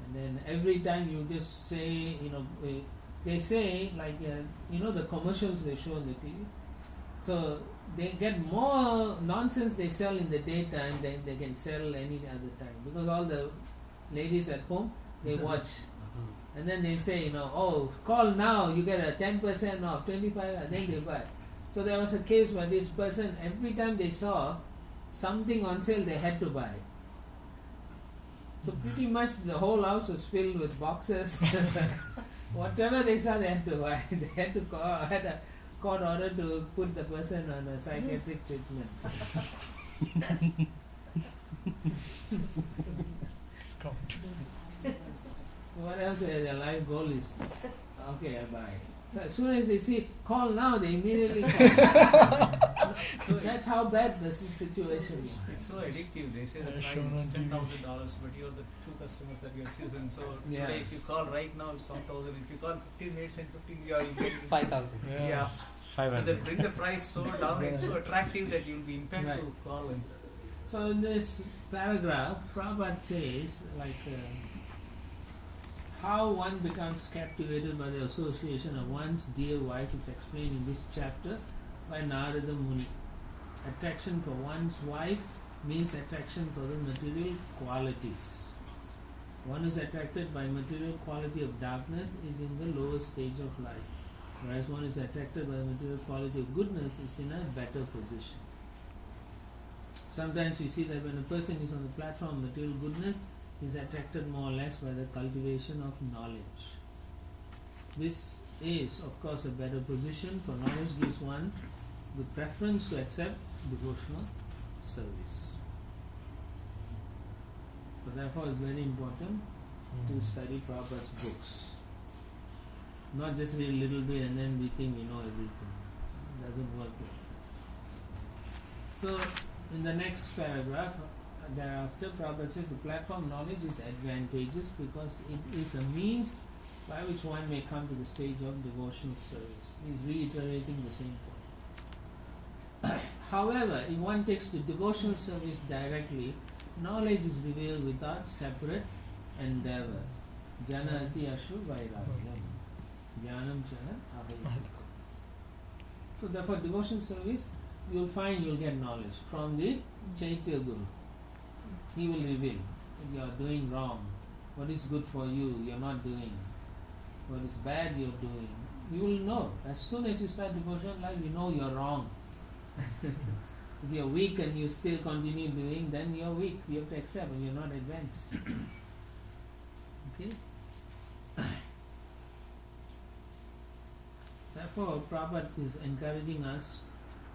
And then every time you just say, they say like the commercials they show on the TV. So they get more nonsense they sell in the daytime than they can sell any other time, because all the ladies at home they watch, and then they say call now, you get a 10% off, 25%, and then they buy. So there was a case where this person, every time they saw something on sale, they had to buy. So pretty much the whole house was filled with boxes. Whatever they saw, they had to buy. They had to had a court order to put the person on a psychiatric treatment. Discount. What else? Their life goal is okay, I buy. So as soon as they see call now, they immediately call. So that's how bad the situation is. It's so addictive. They say that shown it's on TV. $10,000, but you're the two customers that you're choosing. So Yeah. today, if you call right now, it's 1,000. If you call 15 minutes and 15, you are getting 5,000. Yeah. So they 500. bring the price so down. It's so attractive that you'll be impelled Right. to call. And So in this paragraph, Prabhupada says how one becomes captivated by the association of one's dear wife is explained in this chapter by Narada Muni. Attraction for one's wife means attraction for the material qualities. One is attracted by material quality of darkness is in the lower stage of life, whereas one is attracted by the material quality of goodness is in a better position. Sometimes we see that when a person is on the platform of material goodness, he is attracted more or less by the cultivation of knowledge. This is, of course, a better position, for knowledge gives one the preference to accept devotional service. So therefore it's very important to study Prabhupada's books. Not just read a little bit and then we think we know everything. It doesn't work like that. So in the next paragraph, thereafter, Prabhupada says the platform knowledge is advantageous because it is a means by which one may come to the stage of devotional service. He is reiterating the same point. However, if one takes to devotional service directly, knowledge is revealed without separate endeavor. Janati ashu vairagyam. Jnanam chana avayam. So therefore, devotional service, you will find you will get knowledge from the Chaitya Guru. He will reveal if you are doing wrong, what is good for you, you are not doing, what is bad you are doing. You will know. As soon as you start devotional life, you know you are wrong. If you are weak and you still continue doing, then you are weak. You have to accept and you are not advanced. Okay. Therefore, Prabhupada is encouraging us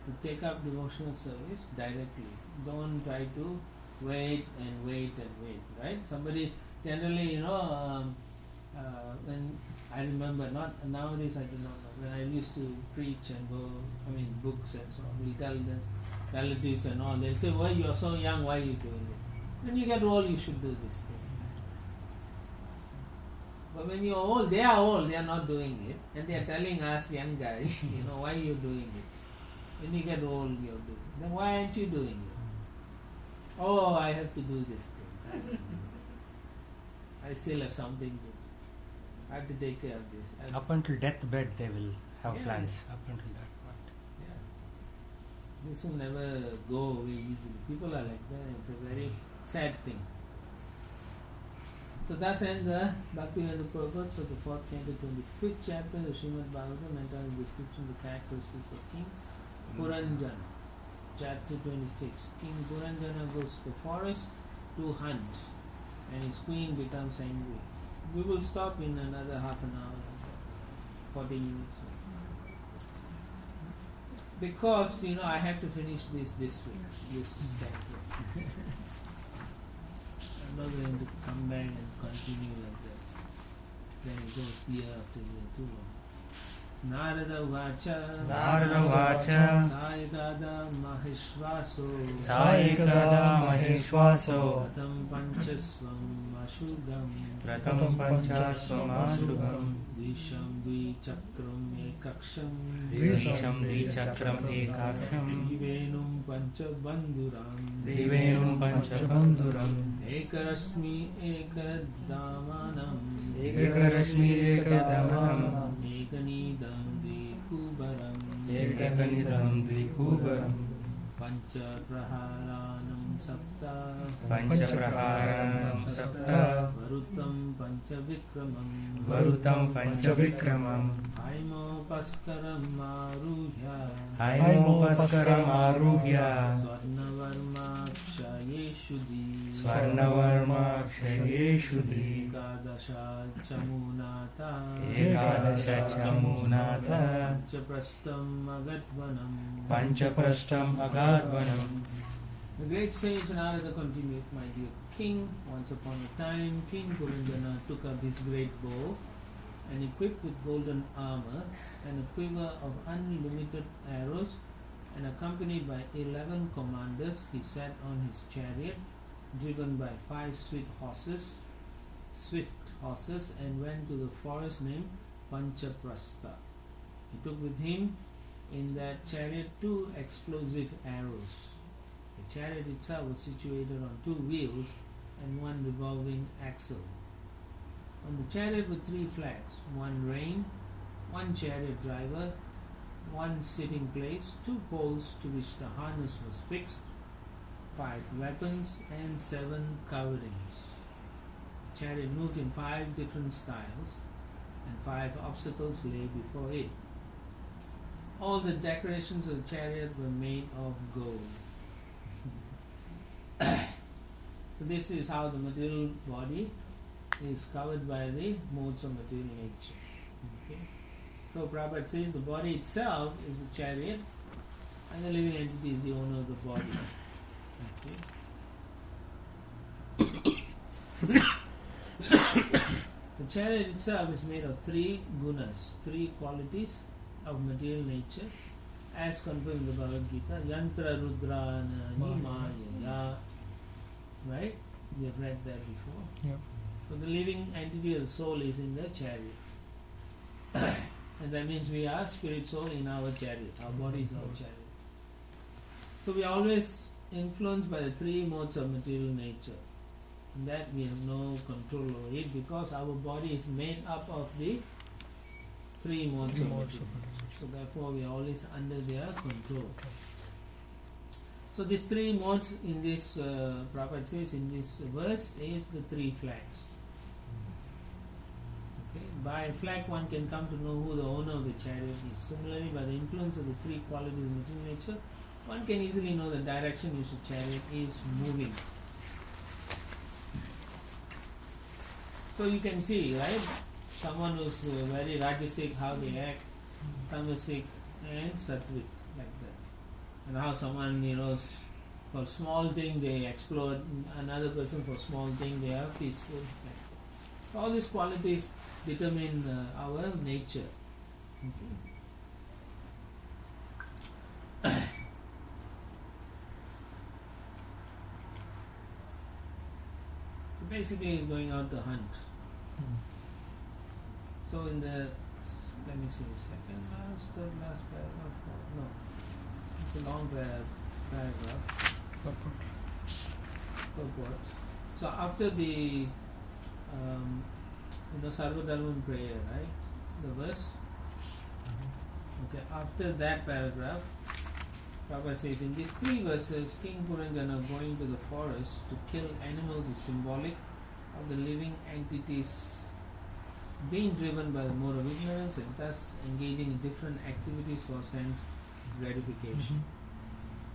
to take up devotional service directly. Don't try to wait and wait and wait, right? Somebody generally, when I remember, not nowadays I do not know, when I used to preach and go, books and so on, we'll tell the relatives and all, they'll say, why you are so young, why are you doing it? When you get old, you should do this thing. But when you're old, they are not doing it, and they are telling us young guys, why are you doing it? When you get old, you're doing it. Then why aren't you doing it? Oh, I have to do these things. I still have something to do. I have to take care of this. Up until deathbed, they will have Yeah. plans. Up until that point. Yeah. This will never go away easily. People are like that. It's a very sad thing. So thus ends the Bhaktivinoda Purport of the 4th canto, 25th chapter of the Srimad Bhagavatam, entering the description of the characteristics of King Puranjana. Chapter 26. King Puranjana goes to the forest to hunt, and his queen becomes angry. We will stop in another half an hour, 40 minutes. Because, I have to finish this week, this chapter. I'm not going to come back and continue like that. Then it goes year after year too long. Narada Vacha Sayagada Maheshvaso Sayagada Maheshvaso Pratam Panchasvam Ashugam Pratam Panchasvam Ashugam Dvisham Dvichakram Ekaksham Dvisham Dvichakram Ekaksham Divenum Panchabandhuram Divenum Panchabandhuram Ekarasmi Ekadamanam Ekarasmi Ekadamanam Ekanidam Dvikubaram Ekanidam Dvikubaram Pancha Praharanam Sapta Panchapraharanam Sapta Varutam Panchavikramam Varutam Panchavikramam Haimo Paskaram Maruhya Haimo Paskaram Aruhya Swarnavarma Kshayeshudi Swarnavarma Kshayeshudi Ekadasha Chamunata Ekadasha Chamunata Panchaprastam Agatvanam Panchaprashtam Agadvanam. The great sage Narada continued, my dear king, once upon a time King Puranjana took up his great bow and equipped with golden armor and a quiver of unlimited arrows, and accompanied by 11 commanders, he sat on his chariot driven by 5 swift horses and went to the forest named Panchaprastha. He took with him in that chariot 2 explosive arrows. The chariot itself was situated on 2 wheels and 1 revolving axle. On the chariot were 3 flags, 1 rein, 1 chariot driver, 1 sitting place, 2 poles to which the harness was fixed, 5 weapons and 7 coverings. The chariot moved in 5 different styles, and 5 obstacles lay before it. All the decorations of the chariot were made of gold. So this is how the material body is covered by the modes of material nature. Okay. So Prabhupada says the body itself is the chariot and the living entity is the owner of the body. Okay. The chariot itself is made of 3 gunas, 3 qualities of material nature, as confirmed in the Bhagavad Gita. Yantra Rudrana Maya. Right? We have read that before. Yep. So the living entity of the soul is in the chariot. And that means we are spirit soul in our chariot. Our body is our chariot. So we are always influenced by the 3 modes of material nature. And that we have no control over it because our body is made up of the 3 modes of material nature. So therefore we are always under their control. So these 3 modes in this, Prabhupada says in this verse, is the 3 flags. Okay. By flag one can come to know who the owner of the chariot is. Similarly, by the influence of the 3 qualities of material nature, one can easily know the direction in which the chariot is moving. So you can see, right? Someone who's very rajasic, how they act, tamasic and sattvic, like that. And how someone, for small thing they explode, another person for small thing they are peaceful. Like that. So all these qualities determine our nature. Okay. So basically he's going out to hunt. So in the, let me see, second last, third last paragraph, no, it's a long paragraph. Purport. So after the, Sarvadharman prayer, right, the verse, okay, after that paragraph, Prabhupada says, in these three verses, King Puranjana going to the forest to kill animals is symbolic of the living entities being driven by the mode of ignorance and thus engaging in different activities for sense gratification.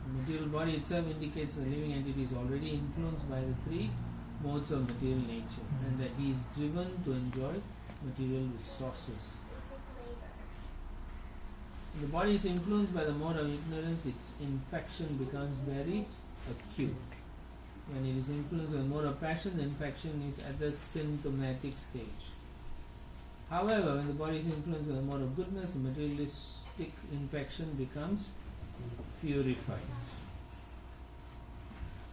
The material body itself indicates the living entity is already influenced by the three modes of material nature and that he is driven to enjoy material resources. The body is influenced by the mode of ignorance, its infection becomes very acute. When it is influenced by the mode of passion, the infection is at the symptomatic stage. However, when the body is influenced by the mode of goodness, the materialistic infection becomes purified.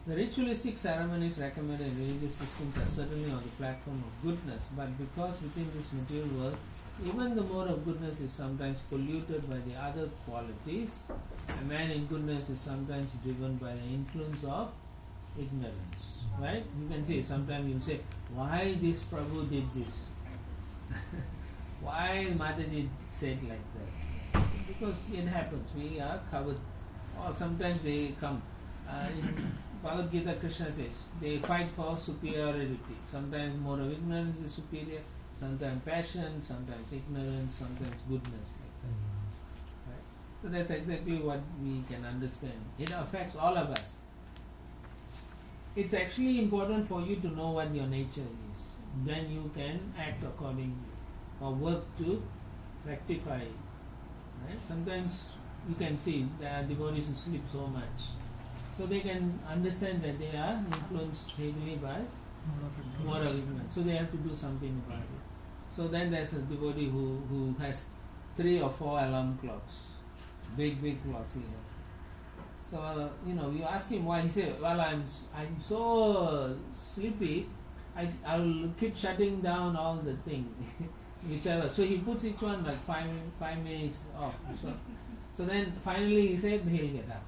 The ritualistic ceremonies recommended in religious systems are certainly on the platform of goodness, but because within this material world, even the mode of goodness is sometimes polluted by the other qualities, a man in goodness is sometimes driven by the influence of ignorance. Right? You can see, sometimes you say, why this Prabhu did this? Why Mataji said like that? Because it happens, we are covered, or sometimes they come. In Bhagavad Gita, Krishna says, they fight for superiority. Sometimes mode of ignorance is superior, sometimes passion, sometimes ignorance, sometimes goodness. Like that. Right? So that's exactly what we can understand. It affects all of us. It's actually important for you to know what your nature is. Then you can act accordingly or work to rectify it. Right? Sometimes you can see that devotees who sleep so much. So they can understand that they are influenced heavily by mode of ignorance. So they have to do something about it. So then there's a devotee who has 3 or 4 alarm clocks. Big clocks he has. So, you ask him why, he said, well, I'm so sleepy, I'll keep shutting down all the thing, whichever. So he puts each one like 5 minutes off. So then finally he said he'll get up.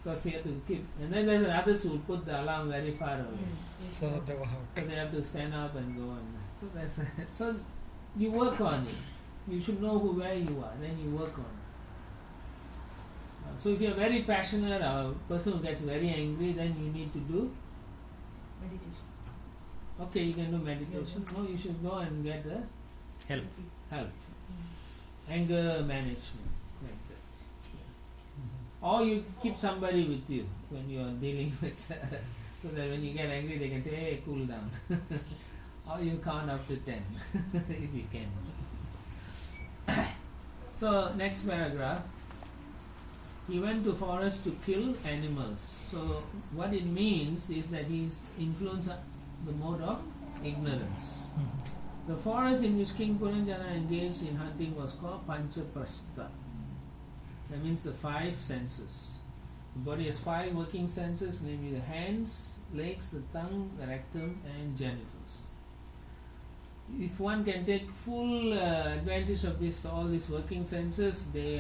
Because he had to keep. And then there's others who put the alarm very far away. So they have to stand up and go on. So you work on it. You should know where you are. Then you work on it. So if you're very passionate or a person who gets very angry, then you need to do Meditation. Okay, you can do meditation. No, you should go and get the Help. Anger management, like that. Or you keep somebody with you when you are dealing with, so that when you get angry, they can say, "Hey, cool down." Or you count up to 10, if you can. So next paragraph. He went to forest to kill animals. So what it means is that he is influenced the mode of ignorance. The forest in which King Puranjana engaged in hunting was called Panchaprastha. That means the 5 senses. The body has 5 working senses, namely the hands, legs, the tongue, the rectum and genitals. If one can take full advantage of all these working senses, they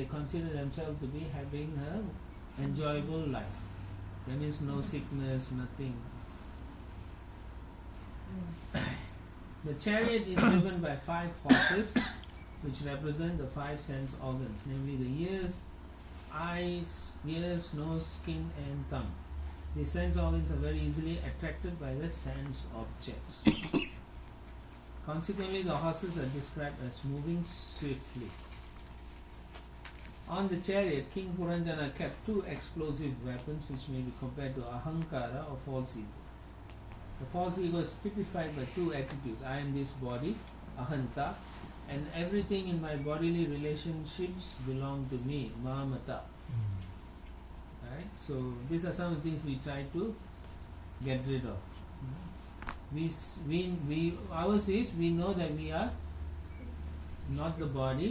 consider themselves to be having an enjoyable life. That means no sickness, nothing. The chariot is driven by 5 horses, which represent the 5 sense organs, namely the ears, eyes, nose, skin, and tongue. These sense organs are very easily attracted by the sense objects. Consequently, the horses are described as moving swiftly. On the chariot, King Puranjana kept 2 explosive weapons which may be compared to ahankara or false ego. The false ego is typified by two attitudes. I am this body, ahanta, and everything in my bodily relationships belong to me, mamata. Right? So these are some of the things we try to get rid of. Ours is, we know that we are not the body,